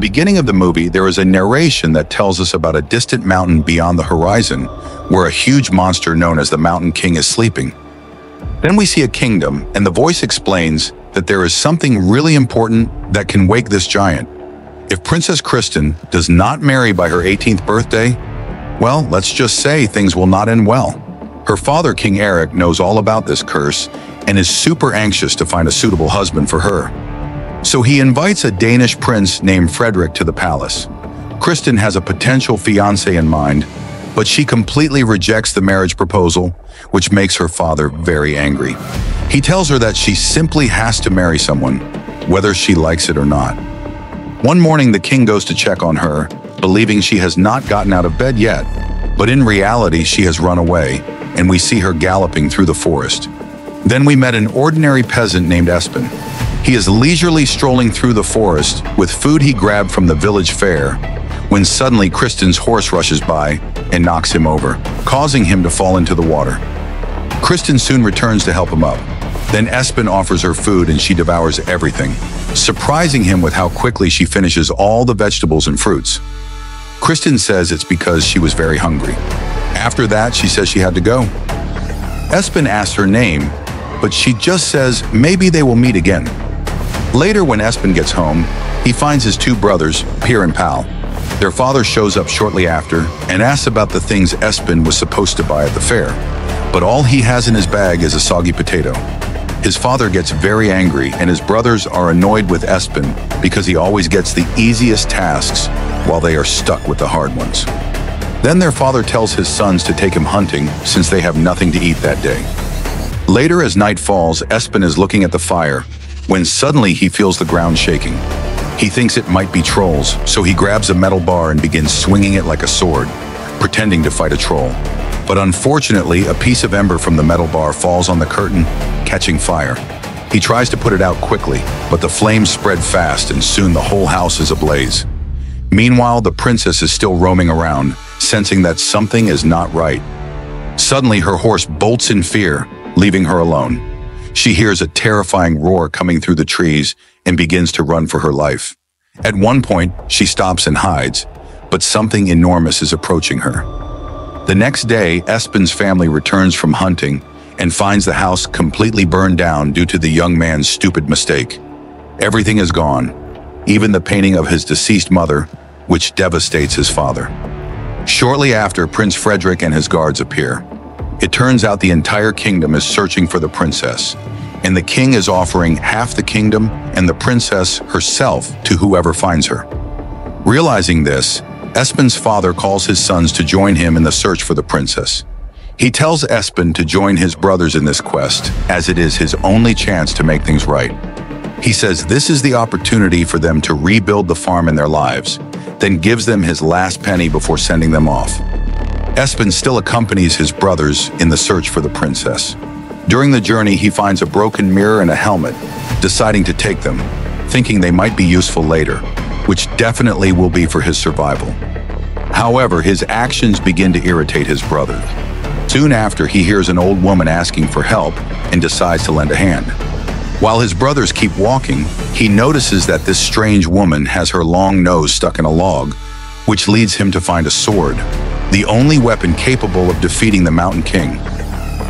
beginning of the movie, there is a narration that tells us about a distant mountain beyond the horizon, where a huge monster known as the Mountain King is sleeping. Then we see a kingdom, and the voice explains that there is something really important that can wake this giant. If Princess Kristen does not marry by her 18th birthday, well, let's just say things will not end well. Her father, King Eric, knows all about this curse and is super anxious to find a suitable husband for her. So he invites a Danish prince named Frederick to the palace. Kristen has a potential fiancé in mind, but she completely rejects the marriage proposal, which makes her father very angry. He tells her that she simply has to marry someone, whether she likes it or not. One morning, the king goes to check on her, believing she has not gotten out of bed yet, but in reality, she has run away, and we see her galloping through the forest. Then we met an ordinary peasant named Espen. He is leisurely strolling through the forest with food he grabbed from the village fair, when suddenly Kristen's horse rushes by and knocks him over, causing him to fall into the water. Kristen soon returns to help him up. Then Espen offers her food and she devours everything, surprising him with how quickly she finishes all the vegetables and fruits. Kristen says it's because she was very hungry. After that, she says she had to go. Espen asks her name, but she just says maybe they will meet again. Later, when Espen gets home, he finds his two brothers, Peer and Pal. Their father shows up shortly after and asks about the things Espen was supposed to buy at the fair, but all he has in his bag is a soggy potato. His father gets very angry and his brothers are annoyed with Espen because he always gets the easiest tasks while they are stuck with the hard ones. Then their father tells his sons to take him hunting since they have nothing to eat that day. Later, as night falls, Espen is looking at the fire when suddenly he feels the ground shaking. He thinks it might be trolls, so he grabs a metal bar and begins swinging it like a sword, pretending to fight a troll. But unfortunately, a piece of ember from the metal bar falls on the curtain, catching fire. He tries to put it out quickly, but the flames spread fast and soon the whole house is ablaze. Meanwhile, the princess is still roaming around, sensing that something is not right. Suddenly, her horse bolts in fear, leaving her alone. She hears a terrifying roar coming through the trees and begins to run for her life. At one point, she stops and hides, but something enormous is approaching her. The next day, Espen's family returns from hunting and finds the house completely burned down due to the young man's stupid mistake. Everything is gone, even the painting of his deceased mother, which devastates his father. Shortly after, Prince Frederick and his guards appear. It turns out the entire kingdom is searching for the princess, and the king is offering half the kingdom and the princess herself to whoever finds her. Realizing this, Espen's father calls his sons to join him in the search for the princess. He tells Espen to join his brothers in this quest, as it is his only chance to make things right. He says this is the opportunity for them to rebuild the farm in their lives, then gives them his last penny before sending them off. Espen still accompanies his brothers in the search for the princess. During the journey, he finds a broken mirror and a helmet, deciding to take them, thinking they might be useful later, which definitely will be for his survival. However, his actions begin to irritate his brothers. Soon after, he hears an old woman asking for help and decides to lend a hand. While his brothers keep walking, he notices that this strange woman has her long nose stuck in a log, which leads him to find a sword, the only weapon capable of defeating the Mountain King.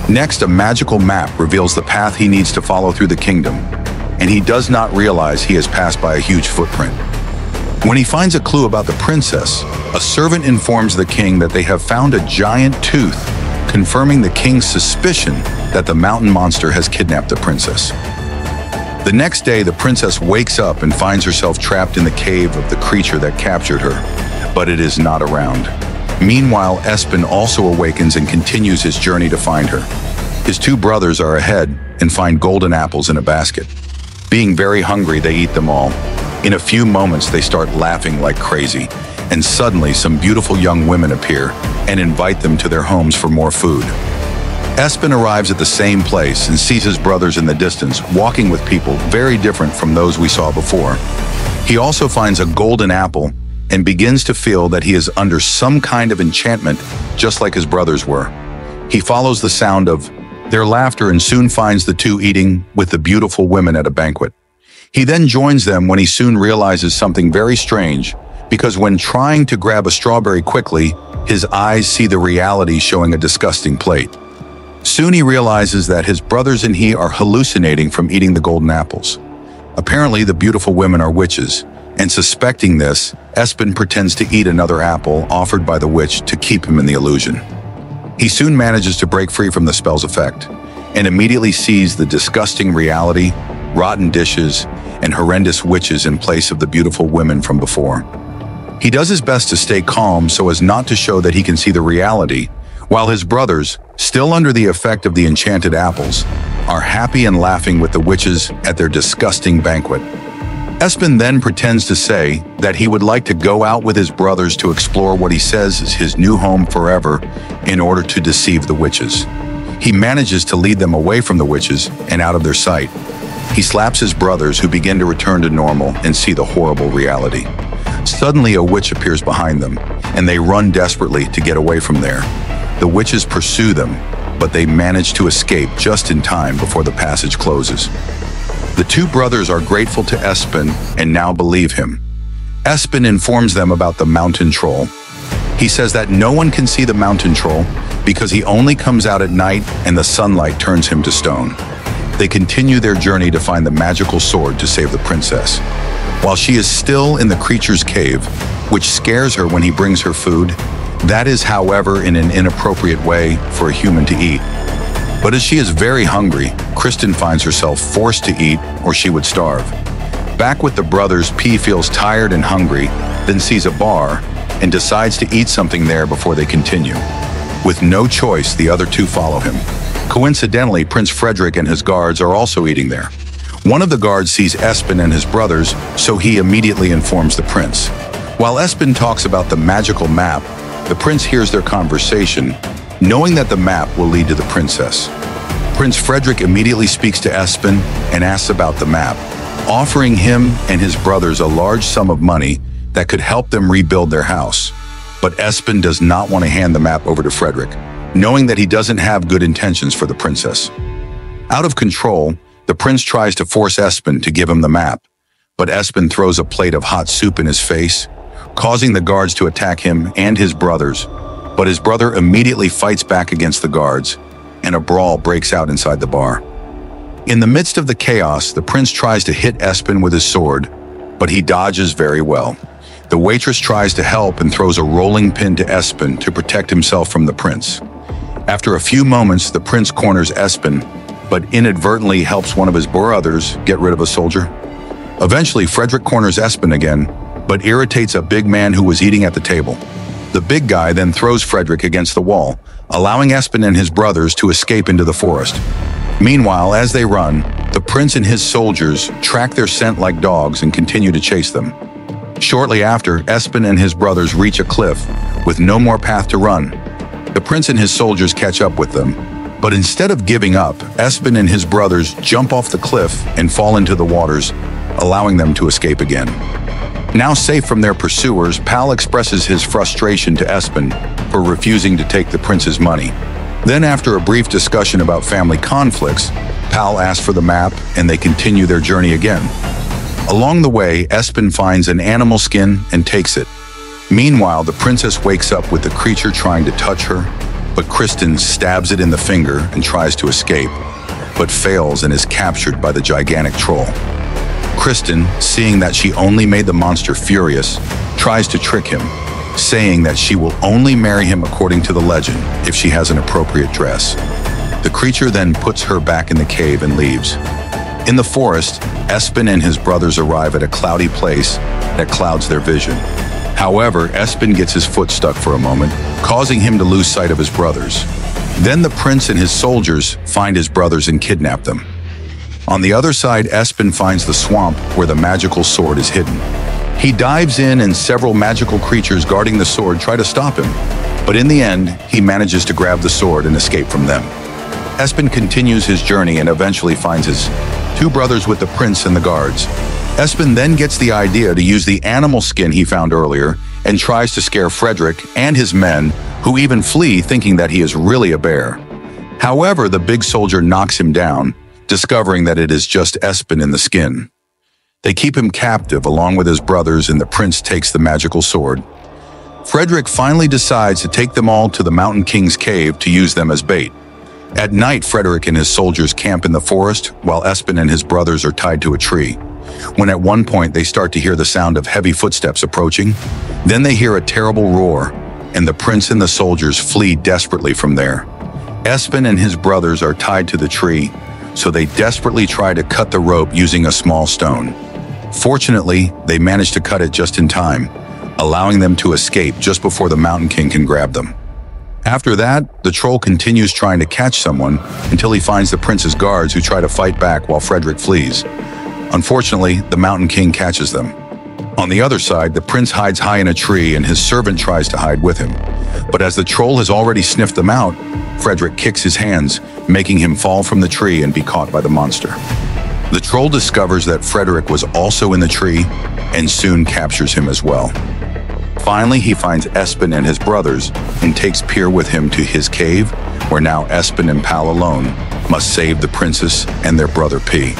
Next, a magical map reveals the path he needs to follow through the kingdom, and he does not realize he has passed by a huge footprint. When he finds a clue about the princess, a servant informs the king that they have found a giant tooth, confirming the king's suspicion that the mountain monster has kidnapped the princess. The next day, the princess wakes up and finds herself trapped in the cave of the creature that captured her, but it is not around. Meanwhile, Espen also awakens and continues his journey to find her. His two brothers are ahead and find golden apples in a basket. Being very hungry, they eat them all. In a few moments, they start laughing like crazy, and suddenly some beautiful young women appear and invite them to their homes for more food. Espen arrives at the same place and sees his brothers in the distance, walking with people very different from those we saw before. He also finds a golden apple and begins to feel that he is under some kind of enchantment, just like his brothers were. He follows the sound of their laughter and soon finds the two eating with the beautiful women at a banquet. He then joins them when he soon realizes something very strange, because when trying to grab a strawberry quickly, his eyes see the reality showing a disgusting plate. Soon he realizes that his brothers and he are hallucinating from eating the golden apples. Apparently, the beautiful women are witches, and suspecting this, Espen pretends to eat another apple offered by the witch to keep him in the illusion. He soon manages to break free from the spell's effect, and immediately sees the disgusting reality, rotten dishes, and horrendous witches in place of the beautiful women from before. He does his best to stay calm so as not to show that he can see the reality, while his brothers, still under the effect of the enchanted apples, are happy and laughing with the witches at their disgusting banquet. Espen then pretends to say that he would like to go out with his brothers to explore what he says is his new home forever in order to deceive the witches. He manages to lead them away from the witches and out of their sight. He slaps his brothers, who begin to return to normal and see the horrible reality. Suddenly, a witch appears behind them, and they run desperately to get away from there. The witches pursue them, but they manage to escape just in time before the passage closes. The two brothers are grateful to Espen and now believe him. Espen informs them about the mountain troll. He says that no one can see the mountain troll because he only comes out at night and the sunlight turns him to stone. They continue their journey to find the magical sword to save the princess. While she is still in the creature's cave, which scares her when he brings her food, that is, however, in an inappropriate way for a human to eat. But as she is very hungry, Kristen finds herself forced to eat or she would starve. Back with the brothers, P feels tired and hungry, then sees a bar and decides to eat something there before they continue. With no choice, the other two follow him. Coincidentally, Prince Frederick and his guards are also eating there. One of the guards sees Espen and his brothers, so he immediately informs the prince. While Espen talks about the magical map, the prince hears their conversation, knowing that the map will lead to the princess. Prince Frederick immediately speaks to Espen and asks about the map, offering him and his brothers a large sum of money that could help them rebuild their house. But Espen does not want to hand the map over to Frederick, knowing that he doesn't have good intentions for the princess. Out of control, the prince tries to force Espen to give him the map, but Espen throws a plate of hot soup in his face, causing the guards to attack him and his brothers, but his brother immediately fights back against the guards, and a brawl breaks out inside the bar. In the midst of the chaos, the prince tries to hit Espen with his sword, but he dodges very well. The waitress tries to help and throws a rolling pin to Espen to protect himself from the prince. After a few moments, the prince corners Espen, but inadvertently helps one of his brothers get rid of a soldier. Eventually, Frederick corners Espen again, but irritates a big man who was eating at the table. The big guy then throws Frederick against the wall, allowing Espen and his brothers to escape into the forest. Meanwhile, as they run, the prince and his soldiers track their scent like dogs and continue to chase them. Shortly after, Espen and his brothers reach a cliff with no more path to run. The prince and his soldiers catch up with them, but instead of giving up, Espen and his brothers jump off the cliff and fall into the waters, allowing them to escape again. Now safe from their pursuers, Pal expresses his frustration to Espen for refusing to take the prince's money. Then, after a brief discussion about family conflicts, Pal asks for the map and they continue their journey again. Along the way, Espen finds an animal skin and takes it. Meanwhile, the princess wakes up with the creature trying to touch her, but Kristen stabs it in the finger and tries to escape, but fails and is captured by the gigantic troll. Kristen, seeing that she only made the monster furious, tries to trick him, saying that she will only marry him according to the legend if she has an appropriate dress. The creature then puts her back in the cave and leaves. In the forest, Espen and his brothers arrive at a cloudy place that clouds their vision. However, Espen gets his foot stuck for a moment, causing him to lose sight of his brothers. Then the prince and his soldiers find his brothers and kidnap them. On the other side, Espen finds the swamp where the magical sword is hidden. He dives in and several magical creatures guarding the sword try to stop him, but in the end, he manages to grab the sword and escape from them. Espen continues his journey and eventually finds his two brothers with the prince and the guards. Espen then gets the idea to use the animal skin he found earlier and tries to scare Frederick and his men, who even flee thinking that he is really a bear. However, the big soldier knocks him down, discovering that it is just Espen in the skin. They keep him captive along with his brothers, and the prince takes the magical sword. Frederick finally decides to take them all to the Mountain King's cave to use them as bait. At night, Frederick and his soldiers camp in the forest, while Espen and his brothers are tied to a tree. When at one point they start to hear the sound of heavy footsteps approaching, then they hear a terrible roar, and the prince and the soldiers flee desperately from there. Espen and his brothers are tied to the tree, so they desperately try to cut the rope using a small stone. Fortunately, they manage to cut it just in time, allowing them to escape just before the Mountain King can grab them. After that, the troll continues trying to catch someone until he finds the prince's guards, who try to fight back while Frederick flees. Unfortunately, the Mountain King catches them. On the other side, the prince hides high in a tree and his servant tries to hide with him. But as the troll has already sniffed them out, Frederick kicks his hands, making him fall from the tree and be caught by the monster. The troll discovers that Frederick was also in the tree and soon captures him as well. Finally, he finds Espen and his brothers and takes Peer with him to his cave, where now Espen and Pal alone must save the princess and their brother P.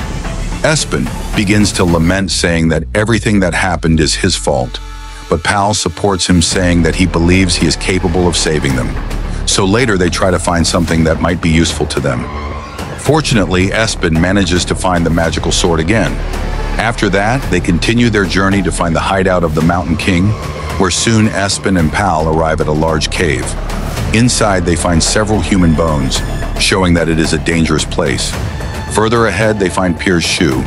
Espen begins to lament, saying that everything that happened is his fault, but Pal supports him, saying that he believes he is capable of saving them. So later they try to find something that might be useful to them. Fortunately, Espen manages to find the magical sword again. After that, they continue their journey to find the hideout of the Mountain King, where soon Espen and Pal arrive at a large cave. Inside, they find several human bones, showing that it is a dangerous place. Further ahead, they find Peer's shoe,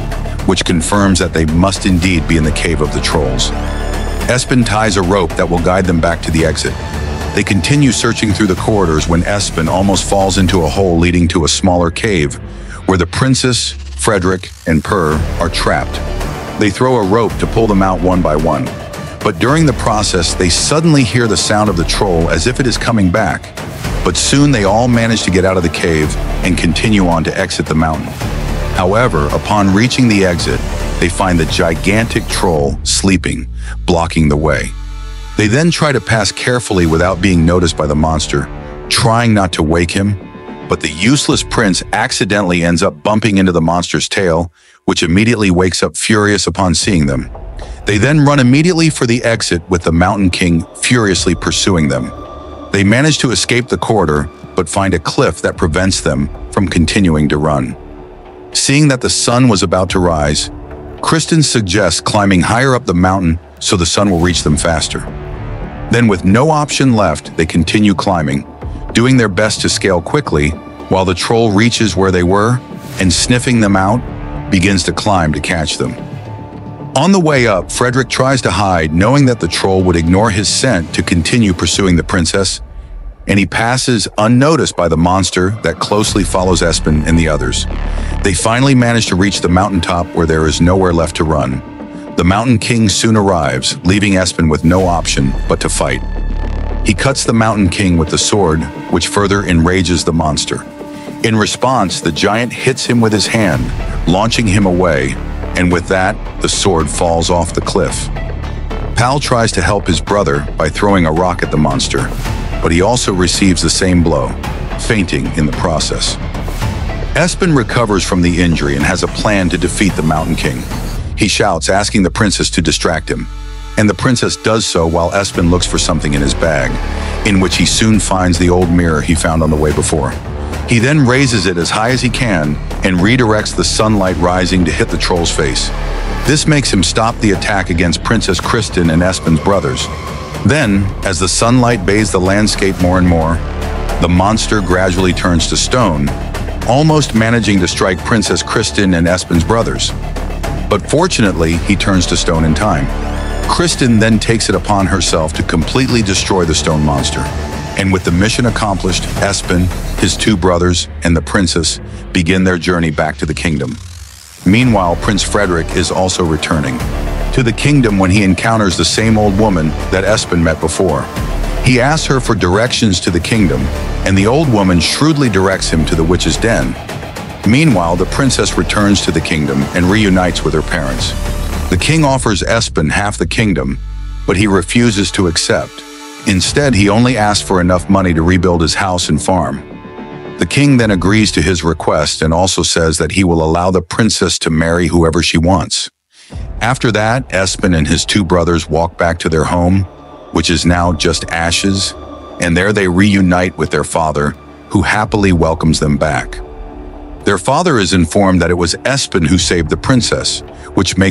which confirms that they must indeed be in the cave of the trolls. Espen ties a rope that will guide them back to the exit. They continue searching through the corridors when Espen almost falls into a hole leading to a smaller cave, where the princess, Frederick, and Per are trapped. They throw a rope to pull them out one by one. But during the process, they suddenly hear the sound of the troll as if it is coming back. But soon they all manage to get out of the cave and continue on to exit the mountain. However, upon reaching the exit, they find the gigantic troll sleeping, blocking the way. They then try to pass carefully without being noticed by the monster, trying not to wake him, but the useless prince accidentally ends up bumping into the monster's tail, which immediately wakes up furious upon seeing them. They then run immediately for the exit, with the Mountain King furiously pursuing them. They manage to escape the corridor, but find a cliff that prevents them from continuing to run. Seeing that the sun was about to rise, Kristen suggests climbing higher up the mountain so the sun will reach them faster. Then, with no option left, they continue climbing, doing their best to scale quickly, while the troll reaches where they were and, sniffing them out, begins to climb to catch them. On the way up, Frederick tries to hide, knowing that the troll would ignore his scent to continue pursuing the princess, and he passes unnoticed by the monster that closely follows Espen and the others. They finally manage to reach the mountaintop, where there is nowhere left to run. The Mountain King soon arrives, leaving Espen with no option but to fight. He cuts the Mountain King with the sword, which further enrages the monster. In response, the giant hits him with his hand, launching him away, and with that, the sword falls off the cliff. Pal tries to help his brother by throwing a rock at the monster, but he also receives the same blow, fainting in the process. Espen recovers from the injury and has a plan to defeat the Mountain King. He shouts, asking the princess to distract him, and the princess does so while Espen looks for something in his bag, in which he soon finds the old mirror he found on the way before. He then raises it as high as he can and redirects the sunlight rising to hit the troll's face. This makes him stop the attack against Princess Kristen and Espen's brothers. Then, as the sunlight bathes the landscape more and more, the monster gradually turns to stone, almost managing to strike Princess Kristen and Espen's brothers. But fortunately, he turns to stone in time. Kristen then takes it upon herself to completely destroy the stone monster. And with the mission accomplished, Espen, his two brothers, and the princess begin their journey back to the kingdom. Meanwhile, Prince Frederick is also returning to the kingdom when he encounters the same old woman that Espen met before. He asks her for directions to the kingdom, and the old woman shrewdly directs him to the witch's den. Meanwhile, the princess returns to the kingdom and reunites with her parents. The king offers Espen half the kingdom, but he refuses to accept. Instead, he only asks for enough money to rebuild his house and farm. The king then agrees to his request and also says that he will allow the princess to marry whoever she wants. After that, Espen and his two brothers walk back to their home, which is now just ashes, and there they reunite with their father, who happily welcomes them back. Their father is informed that it was Espen who saved the princess, which makes